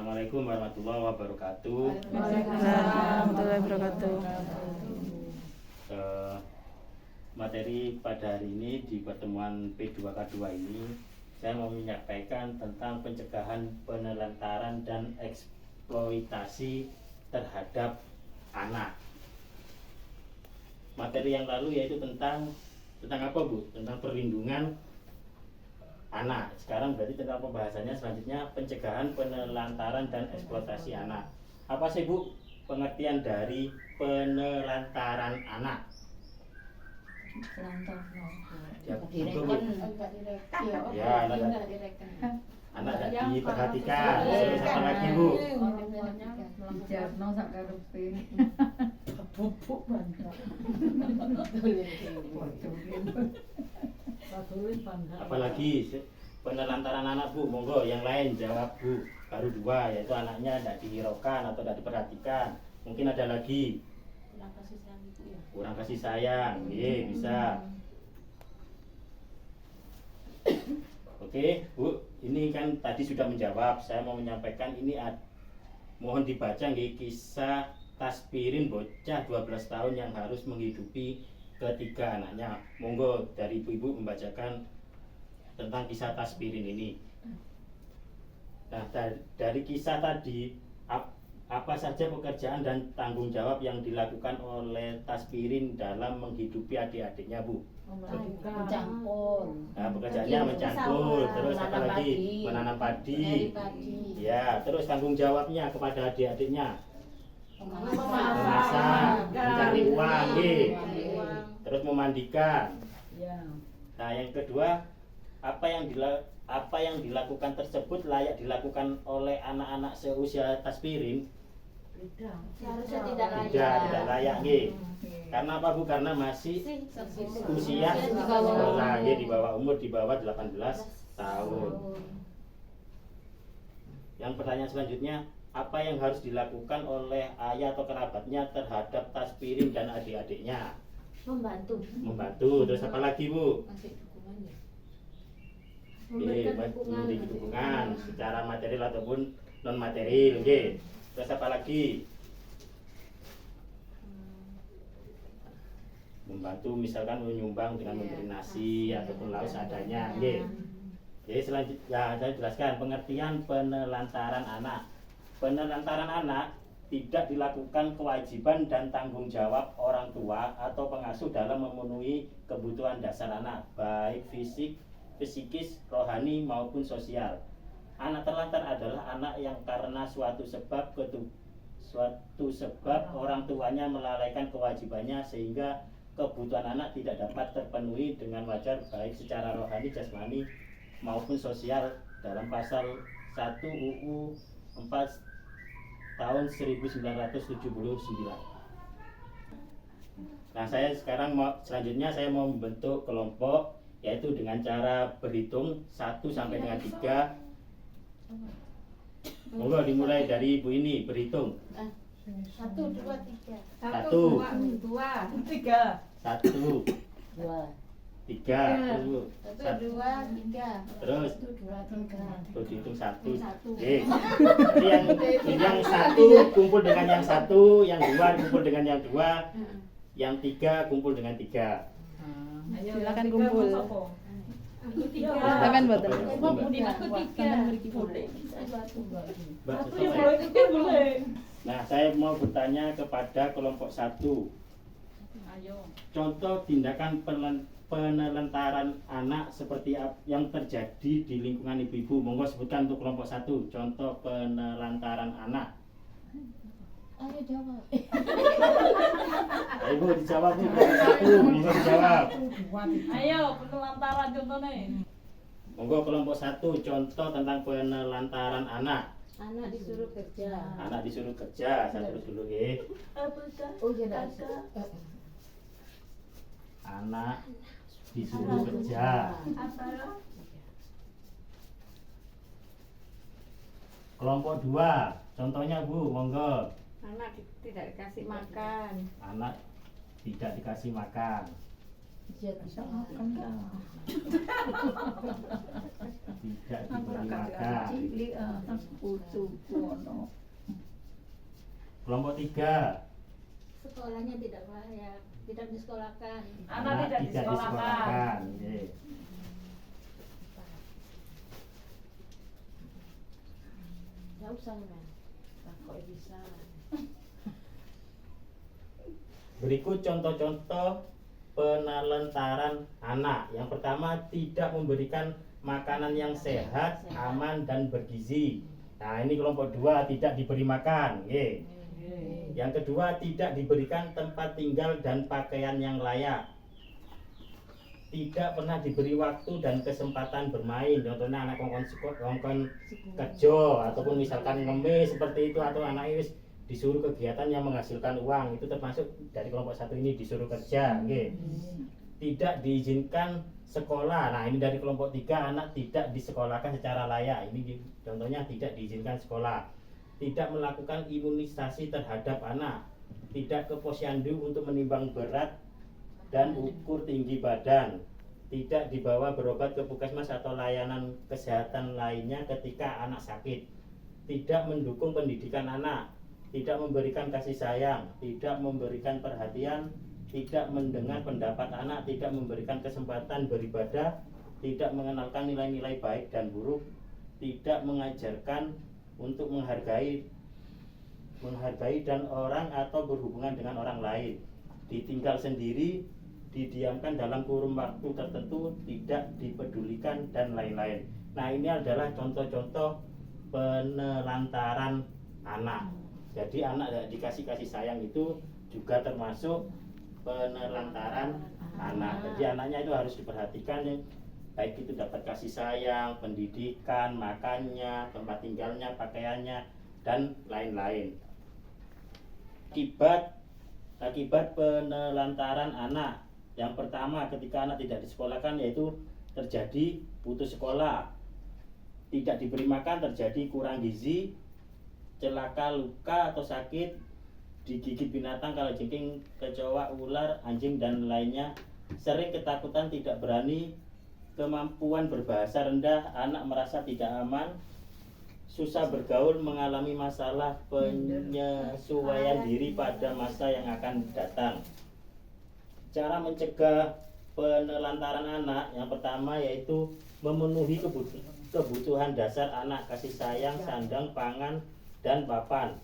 Assalamualaikum warahmatullahi wabarakatuh. Waalaikumsalam warahmatullahi wabarakatuh. Materi pada hari ini di pertemuan P2K2 ini saya mau menyampaikan tentang pencegahan penelantaran dan eksploitasi terhadap anak. Materi yang lalu yaitu tentang apa Bu? Tentang perlindungan anak. Sekarang berarti tentang pembahasannya selanjutnya pencegahan penelantaran dan eksploitasi anak. Apa sih Bu pengertian dari penelantaran anak? Ya, anak tidak diperhatikan. Terus apa lagi Bu? Apalagi penelantaran anak Bu, monggo yang lain jawab Bu. Baru dua, yaitu anaknya tidak dihiraukan atau tidak diperhatikan. Mungkin ada lagi kurang kasih sayang, bisa. Oke Bu, ini kan tadi sudah menjawab. Saya mau menyampaikan ini mohon dibaca kisah Taspirin bocah 12 tahun yang harus menghidupi ketiga anaknya. Monggo dari ibu-ibu membacakan tentang kisah Taspirin ini. Nah, dari kisah tadi apa saja pekerjaan dan tanggung jawab yang dilakukan oleh Taspirin dalam menghidupi adik-adiknya Bu? Mencangkul. Nah, pekerjaannya mencangkul, terus apa lagi? Menanam padi. Ya, terus tanggung jawabnya kepada adik-adiknya memasak, mencari uang, terus memandikan. Nah, yang kedua, apa yang dilakukan tersebut layak dilakukan oleh anak-anak seusia Taspirin? Seharusnya tidak Tidak layak, Karena apa Bu? Karena masih usia sekolah, di bawah umur, di bawah 18 tahun. Yang pertanyaan selanjutnya, apa yang harus dilakukan oleh ayah atau kerabatnya terhadap Taspirin dan adik-adiknya? Membantu. Terus apa lagi Bu? Memberi dukungan secara material ataupun non material. Terus apa lagi? Membantu misalkan menyumbang dengan memberi nasi ataupun lauk seadanya. Jadi selanjutnya saya jelaskan pengertian penelantaran anak. Penelantaran anak tidak dilakukan kewajiban dan tanggung jawab orang tua atau pengasuh dalam memenuhi kebutuhan dasar anak, baik fisik, psikis, rohani maupun sosial. Anak terlantar adalah anak yang karena suatu sebab orang tuanya melalaikan kewajibannya sehingga kebutuhan anak tidak dapat terpenuhi dengan wajar baik secara rohani, jasmani maupun sosial dalam pasal 1 UU 4 tahun 1979. Nah, selanjutnya saya mau membentuk kelompok yaitu dengan cara berhitung 1 sampai dengan 3. Monggo dimulai dari Ibu ini berhitung. 1, 2, 3. 1 2, 3. 1 2. 3 terus Bu. 1, 2, 3. Terus 1, 2, 3. terus dihitung 1. Satu. Jadi yang 1 kumpul dengan yang 1, yang 2 kumpul dengan yang 2, yang 3 kumpul dengan 3. Silakan kumpul. Aku 3. Silakan boten. Aku 3. Nah, saya mau bertanya kepada kelompok 1. Contoh tindakan penelantaran anak seperti yang terjadi di lingkungan ibu-ibu. Monggo sebutkan untuk kelompok 1 contoh penelantaran anak. Ayo jawab. Ayo Bu dijawab Bu, kelompok 1 monggo dijawab. Ayo penelantaran contohnya. Monggo kelompok 1 contoh tentang penelantaran anak. Anak disuruh kerja. Anak disuruh kerja, saya terus dulu Oh iya enggak bisa. Anak disuruh kerja. Kelompok 2 contohnya Bu, monggo. Anak tidak dikasih makan. Anak tidak dikasih makan. Iya, Tidak diberi makan. Kelompok 3. Sekolahnya tidak layak, tidak disekolahkan. Anak tidak disekolahkan. Nggih. Nggak usah men. Kok bisa? Berikut contoh-contoh penelantaran anak. Yang pertama, tidak memberikan makanan yang sehat, aman, dan bergizi. Nah, ini kelompok 2, tidak diberi makan. Nggih. Yang kedua, tidak diberikan tempat tinggal dan pakaian yang layak. Tidak pernah diberi waktu dan kesempatan bermain. Contohnya anak kongkon kerja ataupun misalkan ngemis seperti itu, atau anak wis disuruh kegiatan yang menghasilkan uang, itu termasuk dari kelompok 1 ini, disuruh kerja. Nggih. Tidak diizinkan sekolah. Nah, ini dari kelompok 3, anak tidak disekolahkan secara layak. Ini contohnya tidak diizinkan sekolah. Tidak melakukan imunisasi terhadap anak. Tidak ke posyandu untuk menimbang berat dan ukur tinggi badan. Tidak dibawa berobat ke puskesmas atau layanan kesehatan lainnya ketika anak sakit. Tidak mendukung pendidikan anak. Tidak memberikan kasih sayang. Tidak memberikan perhatian. Tidak mendengar pendapat anak. Tidak memberikan kesempatan beribadah. Tidak mengenalkan nilai-nilai baik dan buruk. Tidak mengajarkan untuk menghargai dan orang atau berhubungan dengan orang lain. Ditinggal sendiri, didiamkan dalam kurun waktu tertentu, tidak dipedulikan, dan lain-lain. Nah, ini adalah contoh-contoh penelantaran anak. Jadi anak dikasih kasih sayang itu juga termasuk penelantaran anak. Jadi anaknya itu harus diperhatikan, baik itu dapat kasih sayang, pendidikan, makannya, tempat tinggalnya, pakaiannya, dan lain-lain. Akibat penelantaran anak. Yang pertama, ketika anak tidak disekolahkan, yaitu terjadi putus sekolah, tidak diberi makan, terjadi kurang gizi, celaka, luka atau sakit, digigit binatang, kalajengking, kecoa, ular, anjing, dan lainnya, sering ketakutan, tidak berani, kemampuan berbahasa rendah, anak merasa tidak aman, susah bergaul, mengalami masalah penyesuaian diri pada masa yang akan datang. Cara mencegah penelantaran anak, yang pertama yaitu memenuhi kebutuhan dasar anak, kasih sayang, sandang, pangan, dan papan.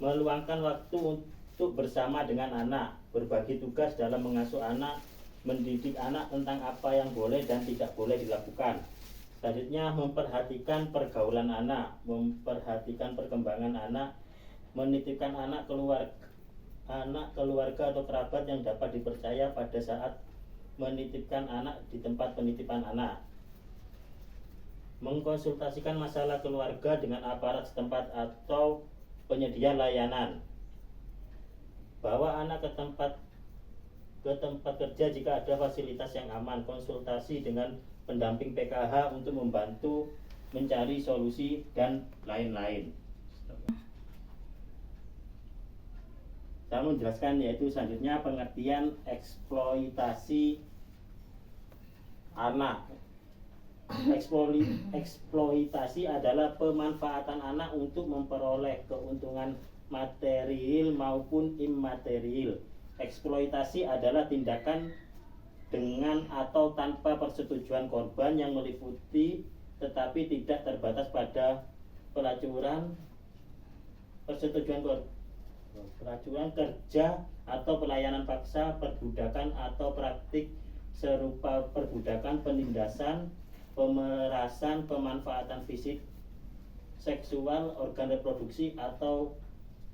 Meluangkan waktu untuk bersama dengan anak, berbagi tugas dalam mengasuh anak, mendidik anak tentang apa yang boleh dan tidak boleh dilakukan. Selanjutnya, memperhatikan pergaulan anak, memperhatikan perkembangan anak, menitipkan anak keluarga atau kerabat yang dapat dipercaya pada saat menitipkan anak di tempat penitipan anak. Mengkonsultasikan masalah keluarga dengan aparat setempat atau penyedia layanan. Bawa anak ke tempat kerja jika ada fasilitas yang aman. Konsultasi dengan pendamping PKH untuk membantu mencari solusi dan lain-lain. Saya menjelaskan yaitu selanjutnya pengertian eksploitasi anak. Eksploitasi adalah pemanfaatan anak untuk memperoleh keuntungan material maupun imaterial. Eksploitasi adalah tindakan dengan atau tanpa persetujuan korban yang meliputi tetapi tidak terbatas pada pelacuran, pelacuran kerja atau pelayanan paksa, perbudakan atau praktik serupa perbudakan, penindasan, pemerasan, pemanfaatan fisik, seksual, organ reproduksi, atau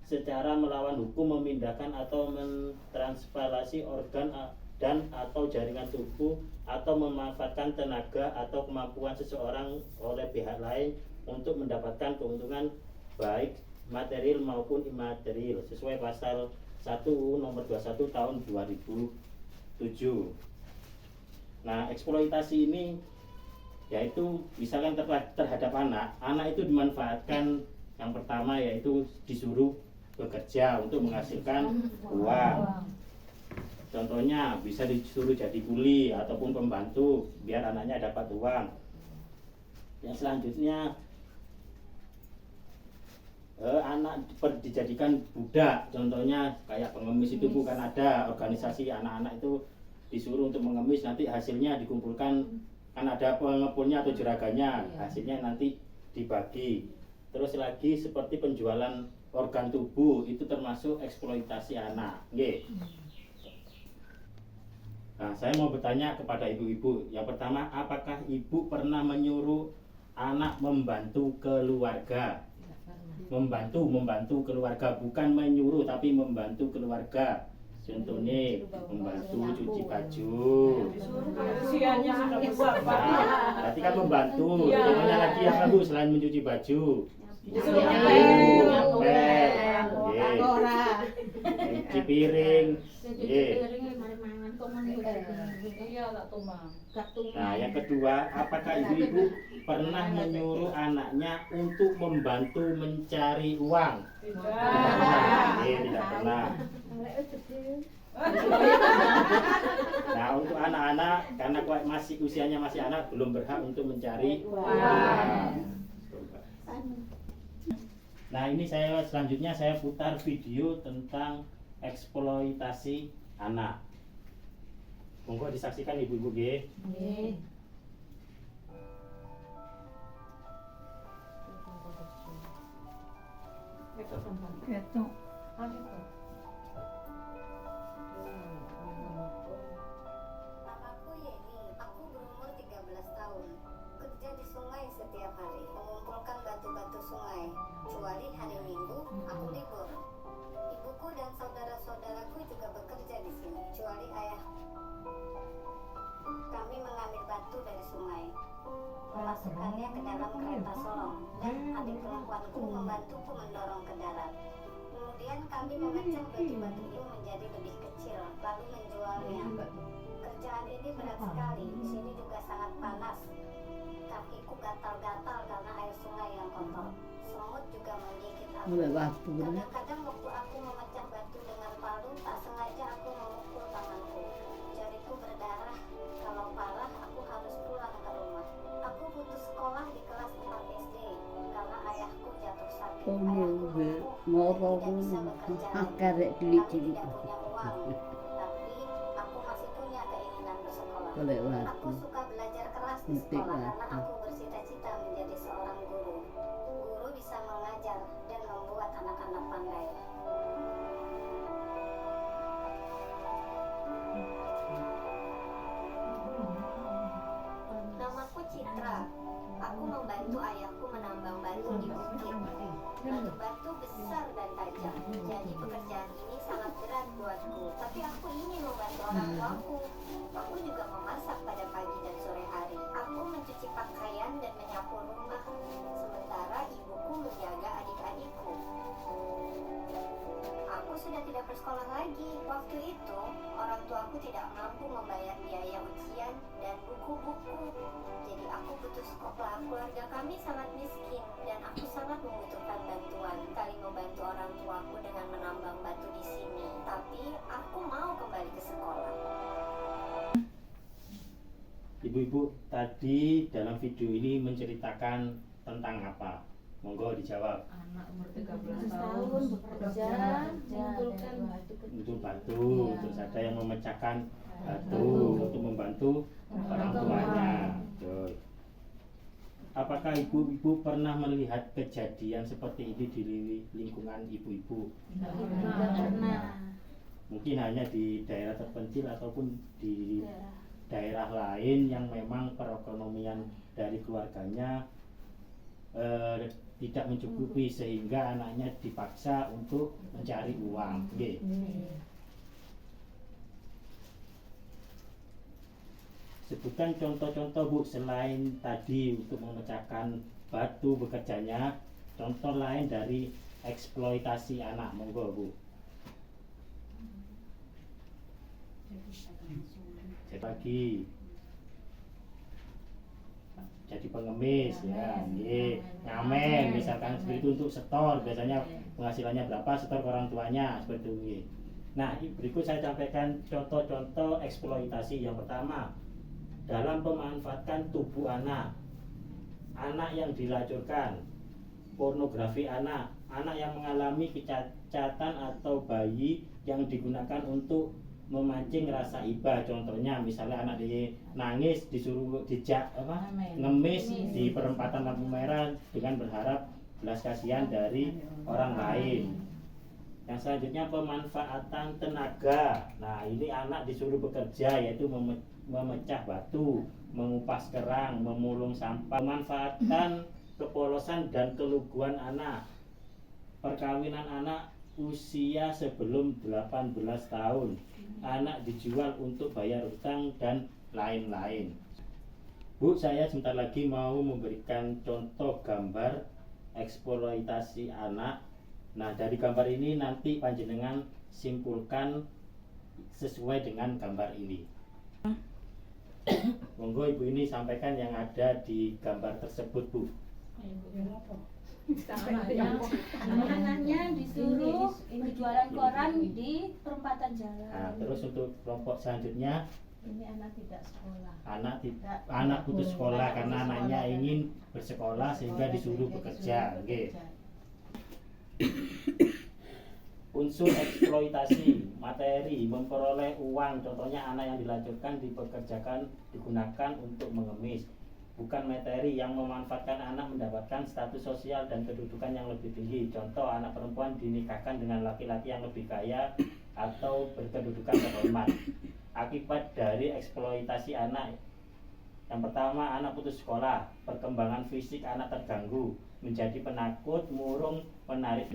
secara melawan hukum memindahkan atau mentransplantasi organ dan atau jaringan tubuh, atau memanfaatkan tenaga atau kemampuan seseorang oleh pihak lain untuk mendapatkan keuntungan baik material maupun imaterial sesuai pasal 1 nomor 21 tahun 2007. Nah, eksploitasi ini yaitu misalkan terhadap anak itu dimanfaatkan. Yang pertama yaitu disuruh bekerja untuk menghasilkan uang. Contohnya bisa disuruh jadi kuli ataupun pembantu biar anaknya dapat uang. Yang selanjutnya anak dijadikan budak, contohnya kayak pengemis itu bukan ada organisasi anak-anak itu disuruh untuk mengemis, nanti hasilnya dikumpulkan, kan ada pengepulnya atau juraganya, hasilnya nanti dibagi. Terus lagi seperti penjualan organ tubuh itu termasuk eksploitasi anak. Nggih. Nah, saya mau bertanya kepada ibu-ibu. Yang pertama, apakah ibu pernah menyuruh anak membantu keluarga? Membantu keluarga, bukan menyuruh tapi membantu keluarga. Contohnya membantu cuci baju. Usianya sudah besar, Pak. Nah, berarti kan membantu. Contohnya lagi apa Bu selain mencuci baju? Disuruh ngepel, nggih. Ora. Cuci piring, Cuci nggih. piring mari mangan kok men Iya, tak tumang. Nah, yang kedua, apakah ibu-ibu pernah menyuruh anaknya untuk membantu mencari uang? Tidak. Tidak pernah. Nah, untuk anak-anak karena masih usianya masih anak belum berhak untuk mencari uang. Nah, ini selanjutnya saya putar video tentang eksploitasi anak. Monggo disaksikan ibu-ibu nggih. Nggih. Ketok. Namaku Yeni, aku berumur 13 tahun. Kerja di sungai setiap hari, mengumpulkan batu-batu sungai. Kecuali hari Minggu, aku libur. Ibuku dan saudara-saudaraku juga bekerja di sini, kecuali ayahku. Kami mengambil batu dari sungai, memasukkannya ke dalam kereta sorong, dan adik perempuanku membantuku mendorong ke darat. Kemudian kami memecah batu-batu itu menjadi lebih kecil, lalu menjualnya. Kerjaan ini berat sekali, di sini juga sangat panas. Kakiku gatal-gatal karena air sungai yang kotor. Semut juga menggigit aku. Kadang-kadang waktu aku memecah batu dengan palu, tak sengaja aku memukul tanganku. Jariku berdarah. Kalau parah, aku harus pulang ke rumah. Aku putus sekolah di kelas 4 SD karena ayahku jatuh sakit. Ayahku lumpuh dan tidak bisa bekerja lagi. Kami tidak punya uang, tapi aku masih punya keinginan bersekolah. Aku suka belajar keras di sekolah karena aku bercita-cita menjadi seorang guru. Guru bisa mengajar dan membuat anak-anak pandai. Namaku Citra. Aku membantu ayahku menambang batu di bukit. Batu-batu besar dan tajam. Jadi pekerjaan ini sangat berat buatku. Tapi aku ingin membantu orang tuaku. Aku juga memasak pada pagi dan sore hari. Aku mencuci pakaian dan menyapu rumah. Sementara ibuku menjaga adik-adikku. Aku sudah tidak bersekolah lagi. Waktu itu, orang tuaku tidak mampu membayar biaya ujian dan buku-buku. Jadi aku butuh sekolah. Keluarga kami sangat miskin dan aku sangat membutuhkan bantuan. Kali membantu orang tuaku dengan menambang batu di sini. Tapi aku mau kembali ke sekolah. Ibu-ibu tadi dalam video ini menceritakan tentang apa? Monggo dijawab. Anak umur 13 13 tahun bekerja mengumpulkan Untuk batu, terus ada yang memecahkan batu untuk membantu orang tuanya. Betul. Apakah ibu-ibu pernah melihat kejadian seperti ini di lingkungan ibu-ibu? Tidak pernah. Mungkin hanya di daerah terpencil ataupun di daerah lain yang memang perekonomian dari keluarganya tidak mencukupi sehingga anaknya dipaksa untuk mencari uang. Nggih. Sebutkan contoh-contoh Bu selain tadi untuk memecahkan batu bekerjanya, contoh lain dari eksploitasi anak, monggo Bu. Pagi jadi pengemis ya, ngamen misalkan seperti itu untuk setor, biasanya penghasilannya berapa setor ke orang tuanya seperti itu. Nah, berikut saya sampaikan contoh-contoh eksploitasi. Yang pertama, dalam pemanfaatan tubuh anak, anak yang dilacurkan, pornografi anak, anak yang mengalami kecacatan atau bayi yang digunakan untuk memancing rasa iba. Contohnya misalnya anak nangis disuruh ngemis di perempatan lampu merah dengan berharap belas kasihan dari orang lain. Yang selanjutnya pemanfaatan tenaga. Nah, ini anak disuruh bekerja, yaitu memecah batu, mengupas kerang, memulung sampah. Pemanfaatan kepolosan dan keluguan anak, perkawinan anak usia sebelum 18 tahun, anak dijual untuk bayar utang dan lain-lain. Bu, saya sebentar lagi mau memberikan contoh gambar eksploitasi anak. Nah, dari gambar ini nanti panjenengan simpulkan sesuai dengan gambar ini. Monggo Ibu ini sampaikan yang ada di gambar tersebut, Bu. Anak-anaknya disuruh berjualan koran di perempatan jalan. Nah, terus untuk kelompok selanjutnya, Ini anak tidak sekolah. anak putus sekolah karena anaknya ingin bersekolah sehingga disuruh bekerja. Oke. Unsur eksploitasi materi, memperoleh uang, contohnya anak yang dilacurkan, dipekerjakan, digunakan untuk mengemis. Bukan materi yang memanfaatkan anak mendapatkan status sosial dan kedudukan yang lebih tinggi. Contoh, anak perempuan dinikahkan dengan laki-laki yang lebih kaya atau berkedudukan terhormat. Akibat dari eksploitasi anak, yang pertama, anak putus sekolah, perkembangan fisik anak terganggu, menjadi penakut, murung, menarik.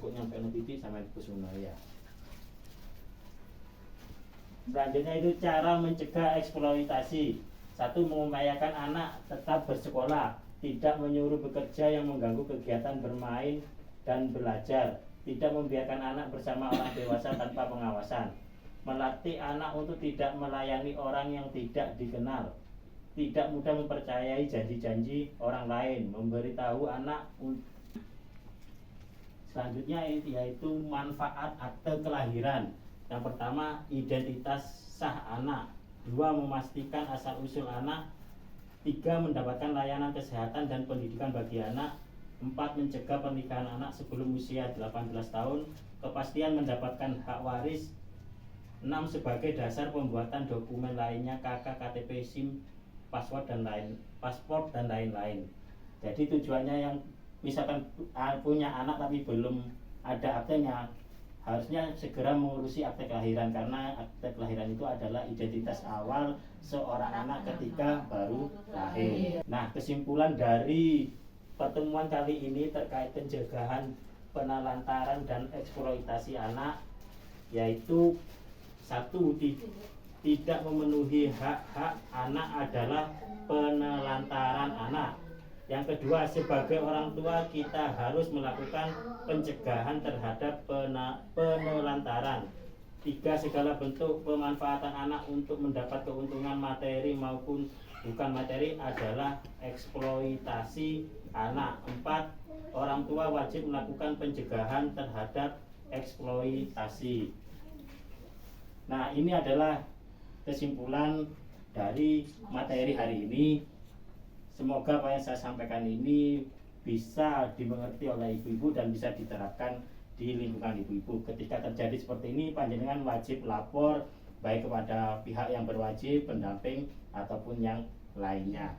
Kok nyampe TV sama Kusuma ya. Selanjutnya itu cara mencegah eksploitasi. Satu, mengupayakan anak tetap bersekolah, tidak menyuruh bekerja yang mengganggu kegiatan bermain dan belajar, tidak membiarkan anak bersama orang dewasa tanpa pengawasan, melatih anak untuk tidak melayani orang yang tidak dikenal, tidak mudah mempercayai janji-janji orang lain, memberitahu anak. Selanjutnya yaitu manfaat akte kelahiran. Yang pertama, identitas sah anak. 2, memastikan asal-usul anak. 3, mendapatkan layanan kesehatan dan pendidikan bagi anak. 4, mencegah pernikahan anak sebelum usia 18 tahun. Kepastian mendapatkan hak waris. 6, sebagai dasar pembuatan dokumen lainnya, KK, KTP, SIM, paspor dan lain-lain. Jadi tujuannya yang misalkan punya anak tapi belum ada aktenya, harusnya segera mengurusi akte kelahiran, karena akte kelahiran itu adalah identitas awal seorang anak ketika baru lahir. Nah, kesimpulan dari pertemuan kali ini terkait pencegahan penelantaran dan eksploitasi anak, yaitu 1, tidak memenuhi hak-hak anak adalah penelantaran anak. Yang kedua, sebagai orang tua kita harus melakukan pencegahan terhadap penelantaran. 3, segala bentuk pemanfaatan anak untuk mendapat keuntungan materi maupun bukan materi adalah eksploitasi anak. 4, orang tua wajib melakukan pencegahan terhadap eksploitasi. Nah, ini adalah kesimpulan dari materi hari ini. Semoga apa yang saya sampaikan ini bisa dimengerti oleh ibu-ibu dan bisa diterapkan di lingkungan ibu-ibu. Ketika terjadi seperti ini, panjenengan wajib lapor baik kepada pihak yang berwajib, pendamping ataupun yang lainnya.